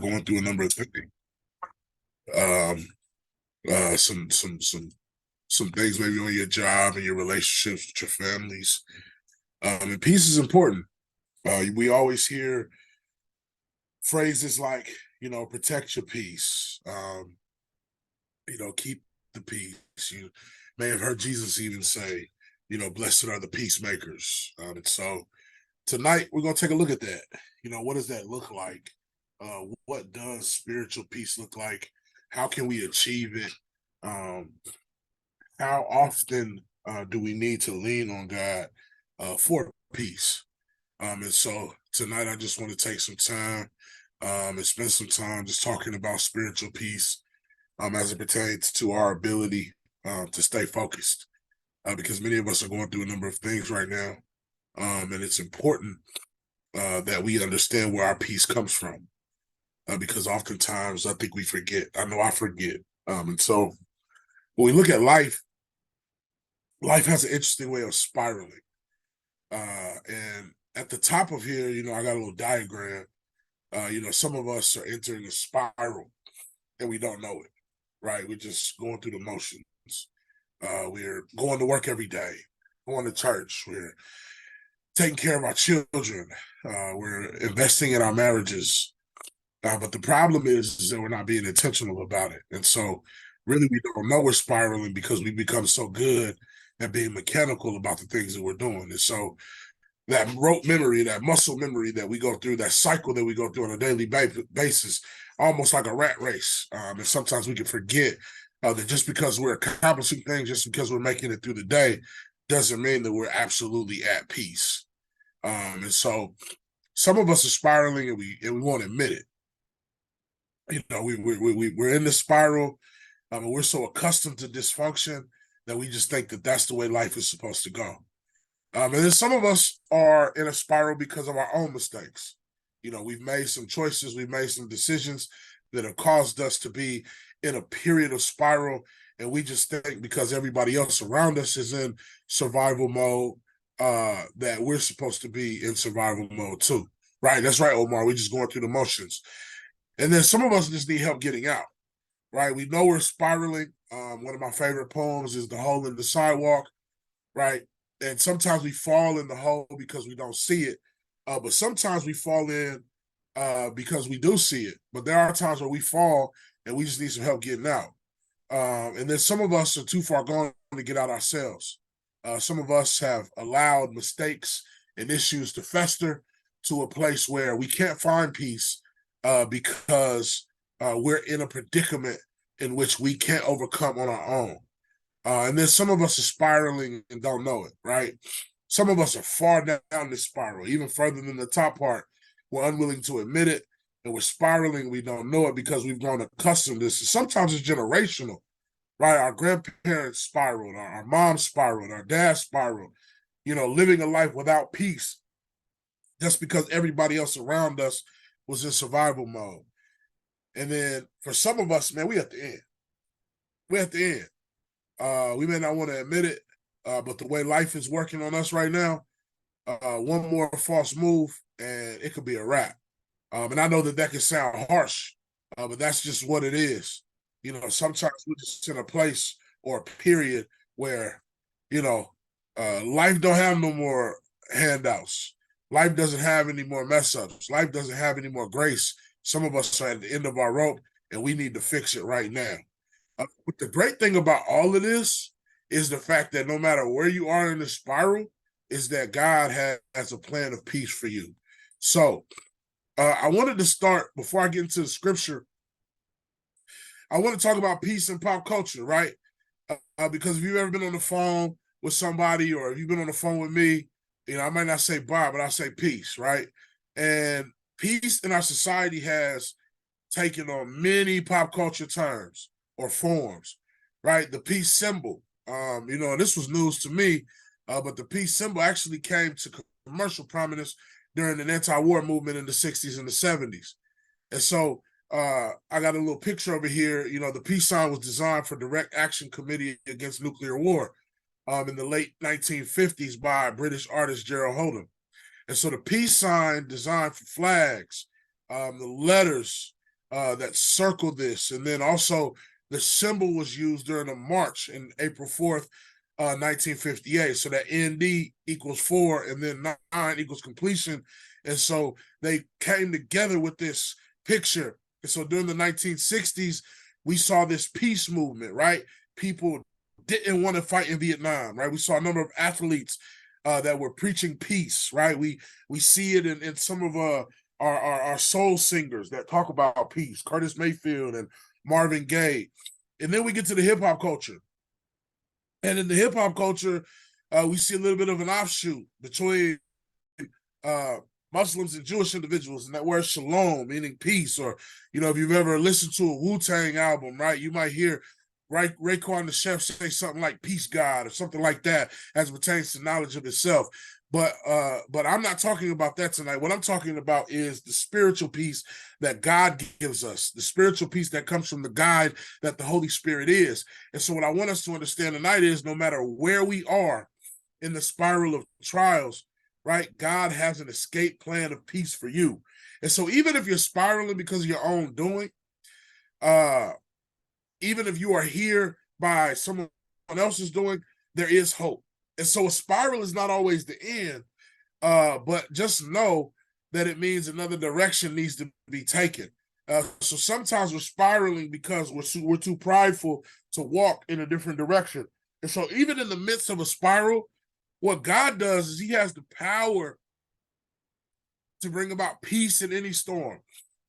going through a number of things. Um, some things maybe on your job and your relationships with your families. And peace is important. We always hear phrases like, protect your peace. Keep the peace. You may have heard Jesus even say, blessed are the peacemakers. And so tonight we're going to take a look at that. What does that look like? What does spiritual peace look like? How can we achieve it? How often do we need to lean on God for peace? And so tonight I just want to take some time and spend some time just talking about spiritual peace as it pertains to our ability to stay focused. Because many of us are going through a number of things right now. And it's important that we understand where our peace comes from. Because oftentimes I think we forget. I know I forget. And so when we look at life has an interesting way of spiraling. And at the top of here, I got a little diagram. Some of us are entering a spiral and we don't know it, right? We're just going through the motions. We're going to work every day, going to church. We're taking care of our children. We're investing in our marriages. But the problem is that we're not being intentional about it. And so really we don't know we're spiraling because we become so good at being mechanical about the things that we're doing. And so that rote memory, that muscle memory that we go through, that cycle that we go through on a daily basis, almost like a rat race. And sometimes we can forget that just because we're accomplishing things, just because we're making it through the day, doesn't mean that we're absolutely at peace. And so some of us are spiraling and we won't admit it. We're in the spiral. We're so accustomed to dysfunction that we just think that that's the way life is supposed to go. And then some of us are in a spiral because of our own mistakes. We've made some choices, we've made some decisions that have caused us to be in a period of spiral. And we just think because everybody else around us is in survival mode, that we're supposed to be in survival mode too. Right? That's right, Omar. We're just going through the motions. And then some of us just need help getting out. Right? We know we're spiraling. One of my favorite poems is The Hole in the Sidewalk. Right? And sometimes we fall in the hole because we don't see it. But sometimes we fall in because we do see it. But there are times where we fall and we just need some help getting out. And then some of us are too far gone to get out ourselves. Some of us have allowed mistakes and issues to fester to a place where we can't find peace because we're in a predicament in which we can't overcome on our own. And then some of us are spiraling and don't know it, right? Some of us are far down this spiral, even further than the top part. We're unwilling to admit it, and we're spiraling. We don't know it because we've grown accustomed to this. Sometimes it's generational, right? Our grandparents spiraled, our mom spiraled, our dad spiraled, living a life without peace just because everybody else around us was in survival mode. And then for some of us, man, we at the end. We're at the end. We may not want to admit it, but the way life is working on us right now, one more false move and it could be a wrap. And I know that can sound harsh, but that's just what it is. Sometimes we're just in a place or a period where, life don't have no more handouts. Life doesn't have any more mess ups. Life doesn't have any more grace. Some of us are at the end of our rope and we need to fix it right now. But the great thing about all of this is the fact that no matter where you are in the spiral, is that God has a plan of peace for you. So I wanted to start before I get into the scripture. I want to talk about peace in pop culture, right? Because if you've ever been on the phone with somebody or if you've been on the phone with me, I might not say bye, but I say peace, right? And peace in our society has taken on many pop culture terms or forms, right? The peace symbol, and this was news to me, but the peace symbol actually came to commercial prominence during an anti-war movement in the 60s and the 70s. And so I got a little picture over here. The peace sign was designed for Direct Action Committee Against Nuclear War in the late 1950s by British artist Gerald Hodum. And so the peace sign designed for flags, the letters that circle this, and then also the symbol was used during a march in April 4th, 1958. So that ND equals 4, and then 9 equals completion. And so they came together with this picture. And so during the 1960s, we saw this peace movement, right? People didn't want to fight in Vietnam, right? We saw a number of athletes that were preaching peace, right? We see it in some of our soul singers that talk about peace, Curtis Mayfield and Marvin Gaye. And then we get to the hip hop culture. And in the hip hop culture, we see a little bit of an offshoot between Muslims and Jewish individuals, and that word shalom, meaning peace. Or, if you've ever listened to a Wu-Tang album, right, you might hear Raekwon the Chef say something like peace God or something like that as it pertains to knowledge of itself. But I'm not talking about that tonight. What I'm talking about is the spiritual peace that God gives us, the spiritual peace that comes from the guide that the Holy Spirit is. And so what I want us to understand tonight is no matter where we are in the spiral of trials, right, God has an escape plan of peace for you. And so even if you're spiraling because of your own doing, even if you are here by someone else's doing, there is hope. And so a spiral is not always the end, but just know that it means another direction needs to be taken. So sometimes we're spiraling because we're too prideful to walk in a different direction. And so even in the midst of a spiral, what God does is he has the power to bring about peace in any storm.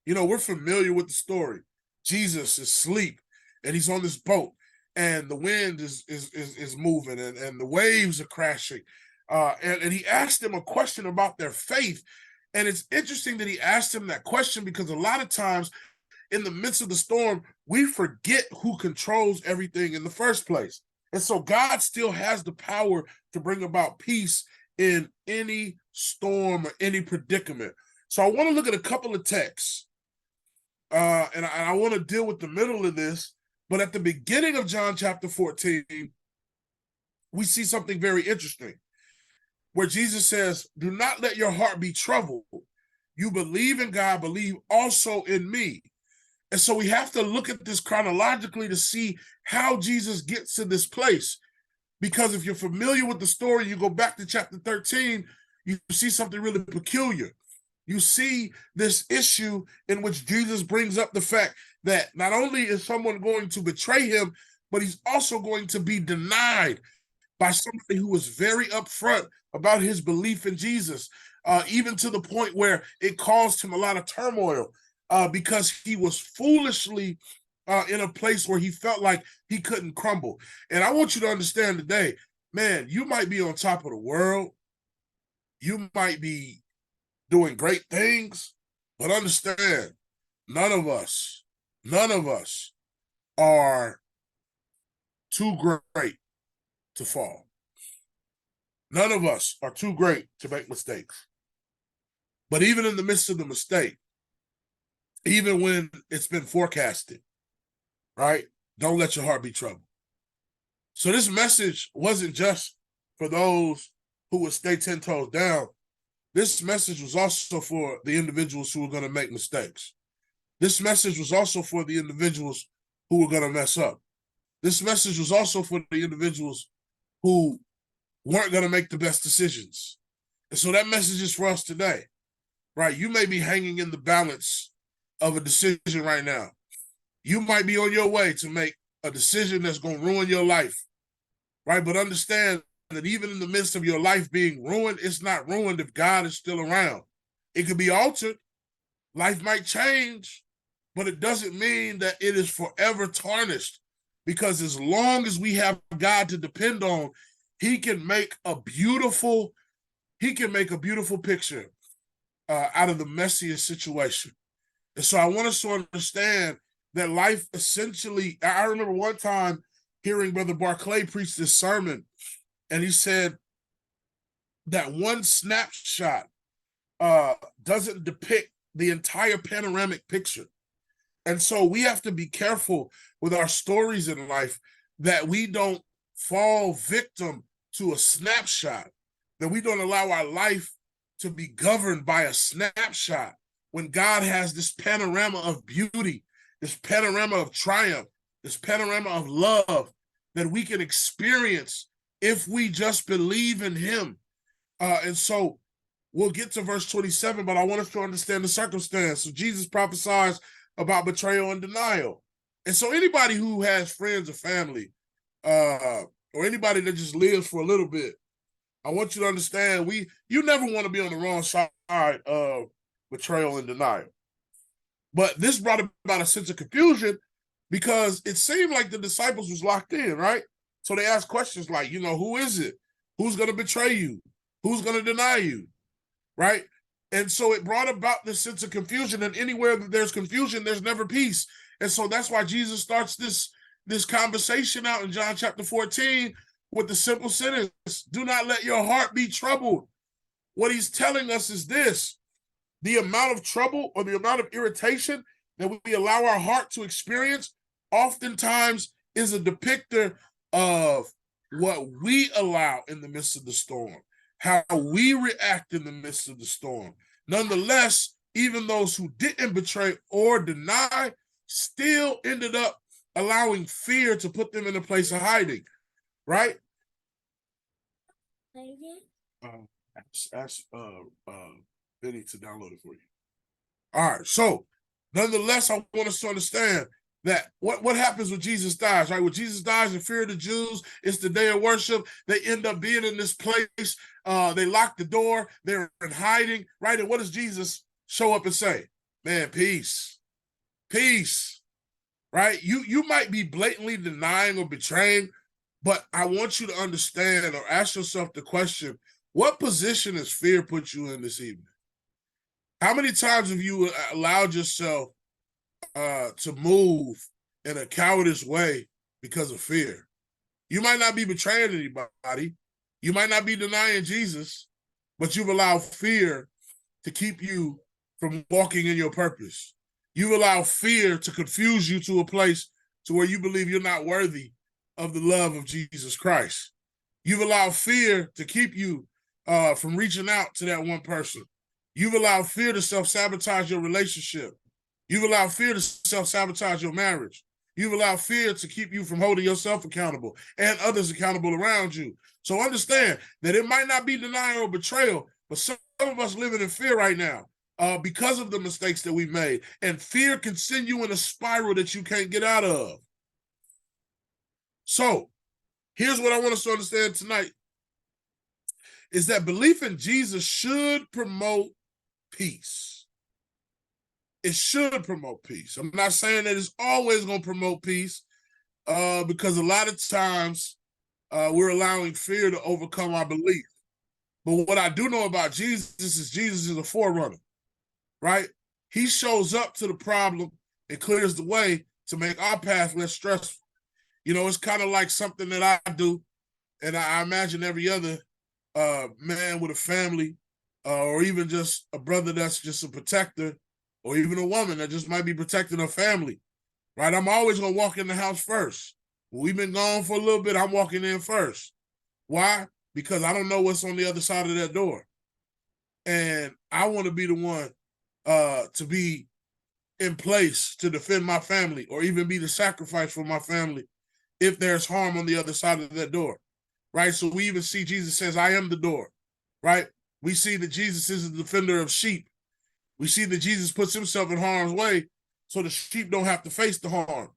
We're familiar with the story. Jesus is asleep and he's on this boat, and the wind is moving, and the waves are crashing. And he asked them a question about their faith. And it's interesting that he asked him that question because a lot of times in the midst of the storm, we forget who controls everything in the first place. And so God still has the power to bring about peace in any storm or any predicament. So I want to look at a couple of texts, and I want to deal with the middle of this. But at the beginning of John chapter 14, we see something very interesting where Jesus says, do not let your heart be troubled. You believe in God, believe also in me. And so we have to look at this chronologically to see how Jesus gets to this place. Because if you're familiar with the story, you go back to chapter 13, you see something really peculiar. You see this issue in which Jesus brings up the fact that not only is someone going to betray him, but he's also going to be denied by somebody who was very upfront about his belief in Jesus, even to the point where it caused him a lot of turmoil because he was foolishly in a place where he felt like he couldn't crumble. And I want you to understand today, man, you might be on top of the world. You might be doing great things, but understand, none of us are too great to fall. None of us are too great to make mistakes. But even in the midst of the mistake, even when it's been forecasted, right? Don't let your heart be troubled. So this message wasn't just for those who would stay 10 toes down. This message was also for the individuals who were going to make mistakes. This message was also for the individuals who were going to mess up. This message was also for the individuals who weren't going to make the best decisions. And so that message is for us today, right? You may be hanging in the balance of a decision right now. You might be on your way to make a decision that's going to ruin your life, right? But understand that even in the midst of your life being ruined, it's not ruined if God is still around. It could be altered. Life might change, but it doesn't mean that it is forever tarnished, because as long as we have God to depend on, he can make a beautiful picture out of the messiest situation. And so I want us to understand that life essentially, I remember one time hearing Brother Barclay preach this sermon, and he said that one snapshot doesn't depict the entire panoramic picture. And so we have to be careful with our stories in life that we don't fall victim to a snapshot, that we don't allow our life to be governed by a snapshot, when God has this panorama of beauty, this panorama of triumph, this panorama of love that we can experience if we just believe in him. And so we'll get to verse 27, but I want us to understand the circumstance. So Jesus prophesies about betrayal and denial. And so anybody who has friends or family, or anybody that just lives for a little bit, I want you to understand you never want to be on the wrong side of betrayal and denial. But this brought about a sense of confusion because it seemed like the disciples was locked in, right? So they asked questions like, who is it? Who's going to betray you? Who's going to deny you? Right? And so it brought about this sense of confusion, and anywhere that there's confusion, there's never peace. And so that's why Jesus starts this conversation out in John chapter 14 with the simple sentence, do not let your heart be troubled. What he's telling us is this: the amount of trouble or the amount of irritation that we allow our heart to experience oftentimes is a depictor of what we allow in the midst of the storm, how we react in the midst of the storm. Nonetheless, even those who didn't betray or deny still ended up allowing fear to put them in a place of hiding, right? Ask Benny to download it for you. All right, so nonetheless, I want us to understand that what happens when Jesus dies, right? When Jesus dies in fear of the Jews, it's the day of worship. They end up being in this place. They lock the door. They're in hiding, right? And what does Jesus show up and say? Man, peace, peace, right? You might be blatantly denying or betraying, but I want you to understand or ask yourself the question, what position has fear put you in this evening? How many times have you allowed yourself to move in a cowardice way because of fear? You might not be betraying anybody. You might not be denying Jesus, but you've allowed fear to keep you from walking in your purpose. You allow fear to confuse you to a place to where you believe you're not worthy of the love of Jesus Christ. You've allowed fear to keep you from reaching out to that one person. You've allowed fear to self-sabotage your relationship. You've allowed fear to self-sabotage your marriage. You've allowed fear to keep you from holding yourself accountable and others accountable around you. So understand that it might not be denial or betrayal, but some of us living in fear right now because of the mistakes that we've made. And fear can send you in a spiral that you can't get out of. So here's what I want us to understand tonight, is that belief in Jesus should promote peace. It should promote peace. I'm not saying that it's always going to promote peace because a lot of times we're allowing fear to overcome our belief. But what I do know about Jesus is a forerunner, right? He shows up to the problem and clears the way to make our path less stressful. It's kind of like something that I do, and I imagine every other man with a family or even just a brother that's just a protector, or even a woman that just might be protecting her family, right? I'm always going to walk in the house first. When we've been gone for a little bit, I'm walking in first. Why? Because I don't know what's on the other side of that door. And I want to be the one to be in place to defend my family or even be the sacrifice for my family if there's harm on the other side of that door, right? So we even see Jesus says, I am the door, right? We see that Jesus is the defender of sheep. We see that Jesus puts himself in harm's way so the sheep don't have to face the harm,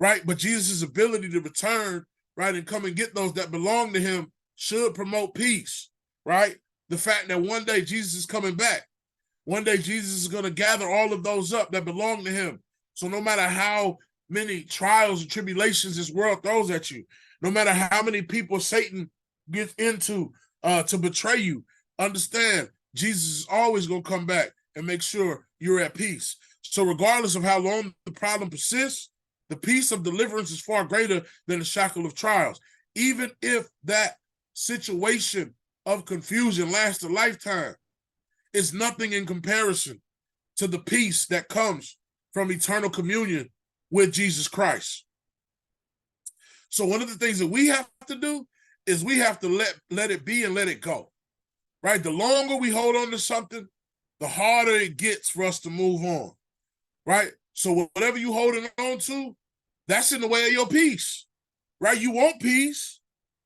right? But Jesus' ability to return, right, and come and get those that belong to him should promote peace, right? The fact that one day Jesus is coming back. One day Jesus is going to gather all of those up that belong to him. So no matter how many trials and tribulations this world throws at you, no matter how many people Satan gets into to betray you, understand Jesus is always going to come back and make sure you're at peace. So regardless of how long the problem persists, the peace of deliverance is far greater than the shackle of trials. Even if that situation of confusion lasts a lifetime, it's nothing in comparison to the peace that comes from eternal communion with Jesus Christ. So one of the things that we have to do is we have to let it be and let it go, right? The longer we hold on to something, the harder it gets for us to move on, right? So whatever you holding on to, that's in the way of your peace, right? You want peace,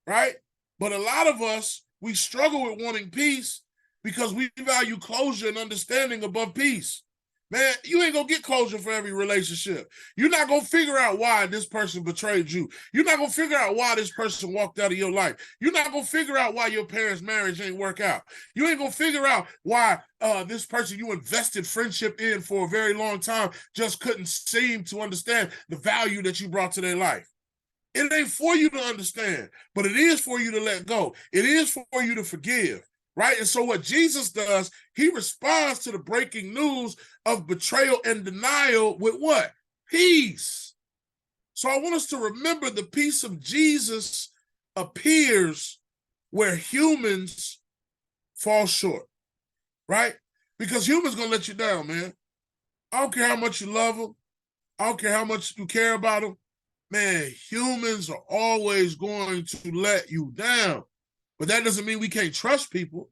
right? But a lot of us, we struggle with wanting peace because we value closure and understanding above peace. Man, you ain't gonna get closure for every relationship. You're not gonna figure out why this person betrayed you. You're not gonna figure out why this person walked out of your life. You're not gonna figure out why your parents' marriage ain't work out. You ain't gonna figure out why this person you invested friendship in for a very long time just couldn't seem to understand the value that you brought to their life. It ain't for you to understand, but it is for you to let go. It is for you to forgive, right? And so what Jesus does, he responds to the breaking news of betrayal and denial with what? Peace. So I want us to remember the peace of Jesus appears where humans fall short, right? Because humans gonna let you down, man. I don't care how much you love them. I don't care how much you care about them. Man, humans are always going to let you down. But that doesn't mean we can't trust people.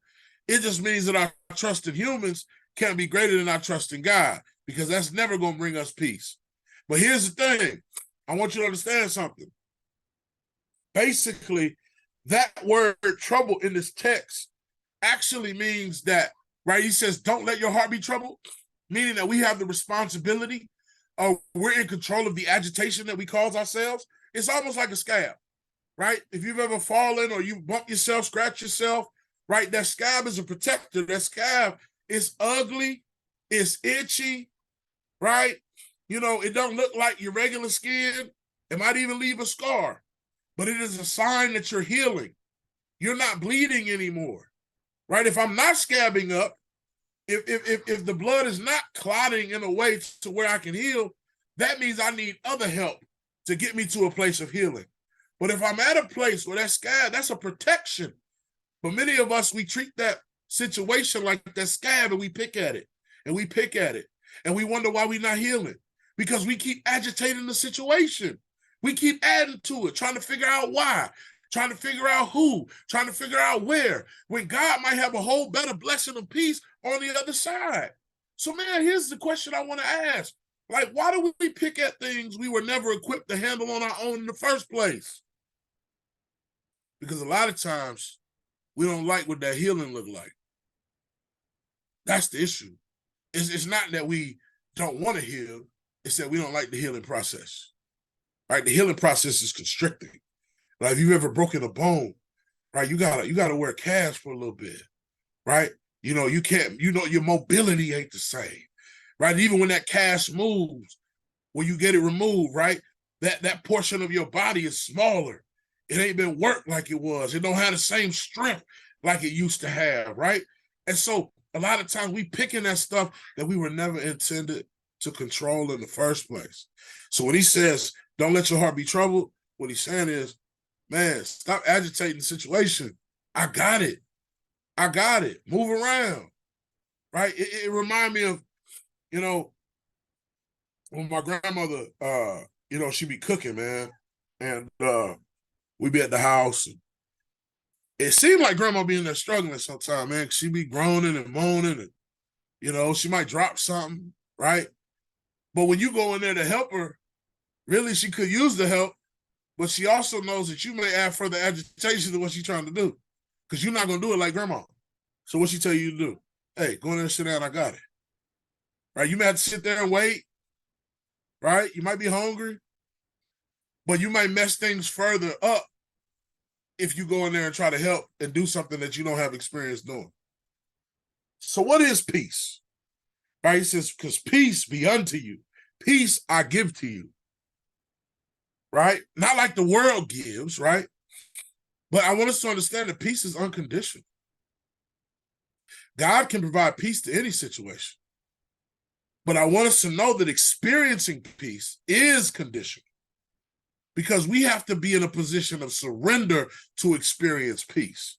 It just means that our trust in humans can't be greater than our trust in God, because that's never going to bring us peace. But here's the thing. I want you to understand something. Basically, that word trouble in this text actually means that, right? He says, don't let your heart be troubled, meaning that we have the responsibility. We're in control of the agitation that we cause ourselves. It's almost like a scab, right? If you've ever fallen or you bump yourself, scratch yourself, right? That scab is a protector. That scab is ugly, it's itchy, right? You know, it don't look like your regular skin. It might even leave a scar, but it is a sign that you're healing. You're not bleeding anymore, right? If I'm not scabbing up, if the blood is not clotting in a way to where I can heal, that means I need other help to get me to a place of healing. But if I'm at a place where that scab, that's a protection. But many of us, we treat that situation like that scab and we pick at it and we pick at it and we wonder why we're not healing, because we keep agitating the situation. We keep adding to it, trying to figure out why, trying to figure out who, trying to figure out where, when God might have a whole better blessing of peace on the other side. So, man, here's the question I want to ask. Like, why do we pick at things we were never equipped to handle on our own in the first place? Because a lot of times we don't like what that healing look like. That's the issue. It's not that we don't want to heal. It's that we don't like the healing process. Right? The healing process is constricting. Like if you've ever broken a bone, right? You gotta wear casts for a little bit, right? You know, you can't, you know, your mobility ain't the same, right? Even when that cast moves, when you get it removed, right? That portion of your body is smaller. It ain't been worked like it was. It don't have the same strength like it used to have, right? And so a lot of times we picking that stuff that we were never intended to control in the first place. So when he says, don't let your heart be troubled, what he's saying is, man, stop agitating the situation. I got it. I got it. Move around, right? It reminded me of, you know, when my grandmother, you know, she be cooking, man, and we be at the house. And it seemed like grandma be in there struggling sometimes, man. She be groaning and moaning, and you know, she might drop something, right? But when you go in there to help her, really, she could use the help, but she also knows that you may add further agitation to what she's trying to do, because you're not gonna do it like grandma. So what she tell you to do? Hey, go in there and sit down. I got it. Right? You may have to sit there and wait. Right? You might be hungry, but you might mess things further up if you go in there and try to help and do something that you don't have experience doing. So what is peace? Right? He says, because peace be unto you. Peace I give to you. Right? Not like the world gives, right? But I want us to understand that peace is unconditional. God can provide peace to any situation. But I want us to know that experiencing peace is conditional, because we have to be in a position of surrender to experience peace,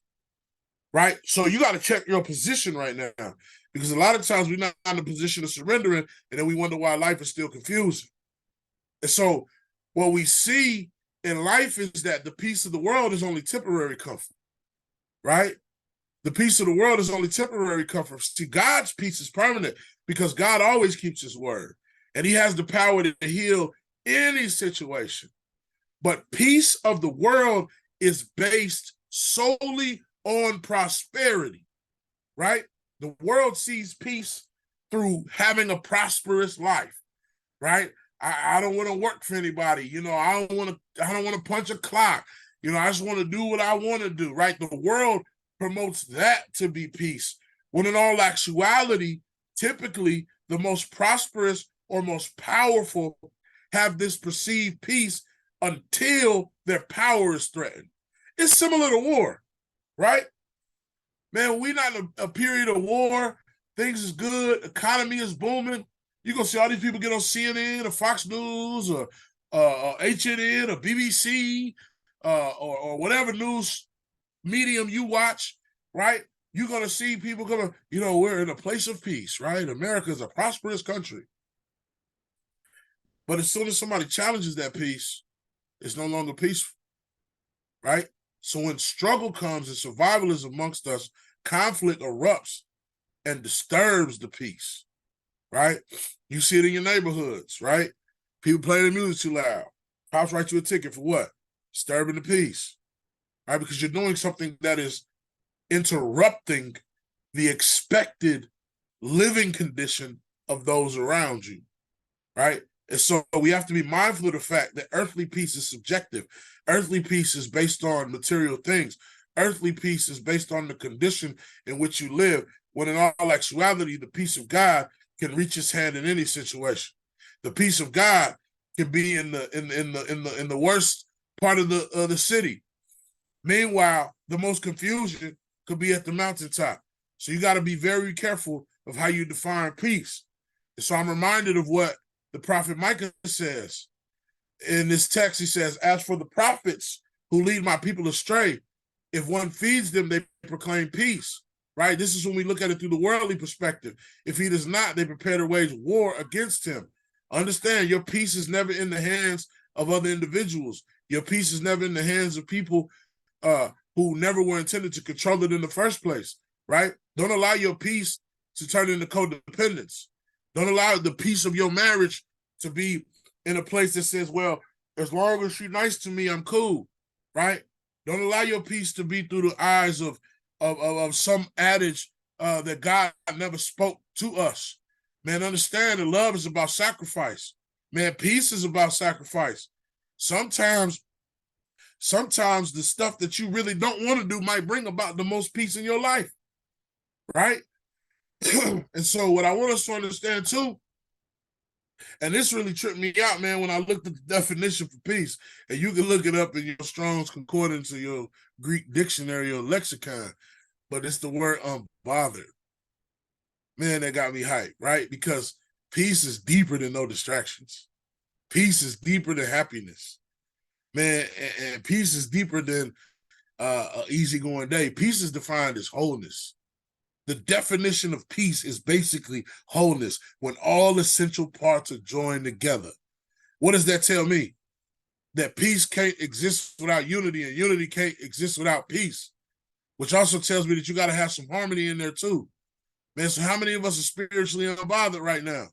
right? So you got to check your position right now, because a lot of times we're not in a position of surrendering, and then we wonder why life is still confusing. And so what we see in life is that the peace of the world is only temporary comfort, right? The peace of the world is only temporary comfort. See, God's peace is permanent because God always keeps his word, and he has the power to heal any situation. But peace of the world is based solely on prosperity, right? The world sees peace through having a prosperous life, right? I don't want to work for anybody. I don't want to punch a clock. I just want to do what I want to do, right? The world promotes that to be peace. When in all actuality, typically the most prosperous or most powerful have this perceived peace until their power is threatened. It's similar to war, right? Man, we're not in a period of war. Things is good. Economy is booming. You're going to see all these people get on CNN or Fox News or HNN or BBC or whatever news medium you watch, right? You're going to see people coming, we're in a place of peace, right? America is a prosperous country. But as soon as somebody challenges that peace, it's no longer peaceful, right? So when struggle comes and survival is amongst us, conflict erupts and disturbs the peace, right? You see it in your neighborhoods, right? People playing the music too loud. Cops write you a ticket for what? Disturbing the peace, right? Because you're doing something that is interrupting the expected living condition of those around you, right? And so we have to be mindful of the fact that earthly peace is subjective. Earthly peace is based on material things. Earthly peace is based on the condition in which you live, when in all actuality, the peace of God can reach his hand in any situation. The peace of God can be in the worst part of the city. Meanwhile, the most confusion could be at the mountaintop. So you got to be very careful of how you define peace. And so I'm reminded of what the prophet Micah says. In this text, he says, as for the prophets who lead my people astray, if one feeds them, they proclaim peace, right? This is when we look at it through the worldly perspective. If he does not, they prepare to wage war against him. Understand, your peace is never in the hands of other individuals. Your peace is never in the hands of people who never were intended to control it in the first place, right? Don't allow your peace to turn into codependence. Don't allow the peace of your marriage to be in a place that says, well, as long as she's nice to me, I'm cool, right? Don't allow your peace to be through the eyes of some adage that God never spoke to us. Man, understand that love is about sacrifice. Man, peace is about sacrifice. Sometimes the stuff that you really don't want to do might bring about the most peace in your life, right? And so what I want us to understand too, and this really tripped me out, man, when I looked at the definition for peace, and you can look it up in your Strong's Concordance or your Greek dictionary or lexicon, but it's the word unbothered. Man, that got me hyped, right? Because peace is deeper than no distractions. Peace is deeper than happiness. Man, and peace is deeper than an easygoing day. Peace is defined as wholeness. The definition of peace is basically wholeness, when all essential parts are joined together. What does that tell me? That peace can't exist without unity, and unity can't exist without peace, which also tells me that you got to have some harmony in there too. Man, so how many of us are spiritually unbothered right now?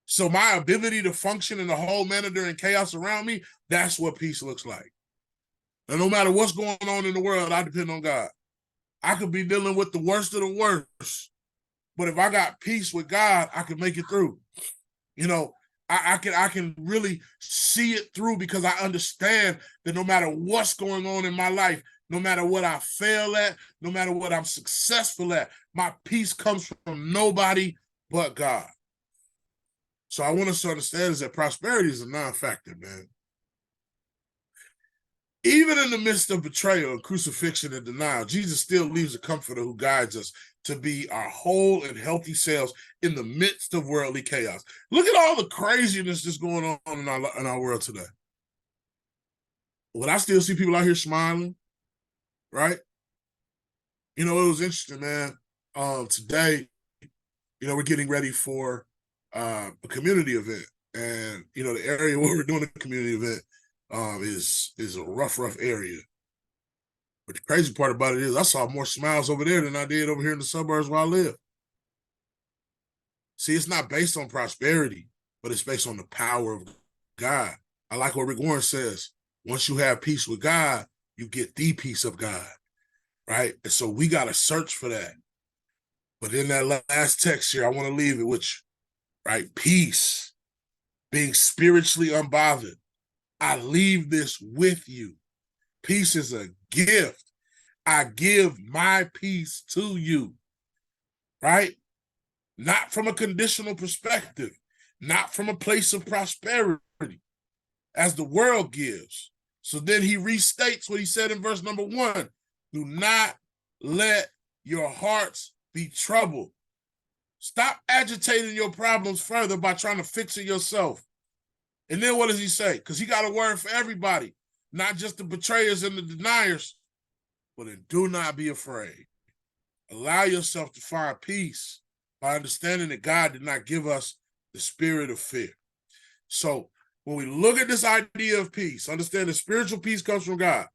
So my ability to function in the whole manner during chaos around me, that's what peace looks like. And no matter what's going on in the world, I depend on God. I could be dealing with the worst of the worst, but if I got peace with God, I can make it through. I can really see it through, because I understand that no matter what's going on in my life, no matter what I fail at, no matter what I'm successful at, my peace comes from nobody but God. So I want us to understand is that prosperity is a non-factor, man. Even in the midst of betrayal and crucifixion and denial, Jesus still leaves a comforter who guides us to be our whole and healthy selves in the midst of worldly chaos. Look at all the craziness that's going on in our world today. But I still see people out here smiling, right? It was interesting, man. Today, we're getting ready for a community event. And, the area where we're doing the community event is a rough area. But the crazy part about it is I saw more smiles over there than I did over here in the suburbs where I live. See, it's not based on prosperity, but it's based on the power of God. I like what Rick Warren says. Once you have peace with God, you get the peace of God, right? And so we got to search for that. But in that last text here, I want to leave it with you, right? Peace, being spiritually unbothered. I leave this with you. Peace is a gift. I give my peace to you, right? Not from a conditional perspective, not from a place of prosperity, as the world gives. So then he restates what he said in verse number 1. Do not let your hearts be troubled. Stop agitating your problems further by trying to fix it yourself. And then what does he say? Because he got a word for everybody, not just the betrayers and the deniers. But then do not be afraid. Allow yourself to find peace by understanding that God did not give us the spirit of fear. So when we look at this idea of peace, understand that spiritual peace comes from God.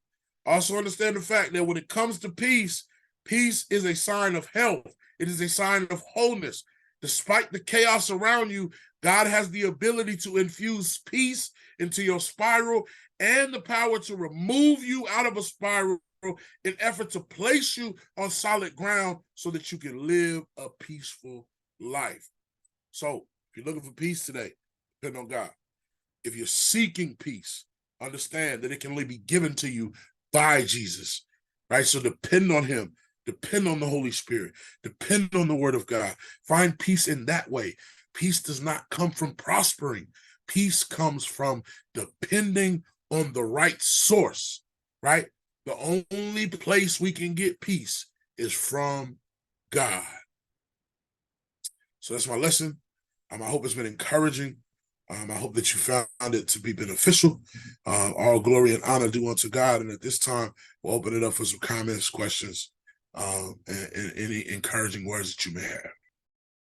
Also understand the fact that when it comes to peace, peace is a sign of health. It is a sign of wholeness. Despite the chaos around you, God has the ability to infuse peace into your spiral and the power to remove you out of a spiral in effort to place you on solid ground so that you can live a peaceful life. So if you're looking for peace today, depend on God. If you're seeking peace, understand that it can only be given to you by Jesus, right? So depend on him, depend on the Holy Spirit, depend on the word of God. Find peace in that way. Peace does not come from prospering. Peace comes from depending on the right source, right? The only place we can get peace is from God. So that's my lesson. I hope it's been encouraging. I hope that you found it to be beneficial. All glory and honor due unto God. And at this time, we'll open it up for some comments, questions, and any encouraging words that you may have.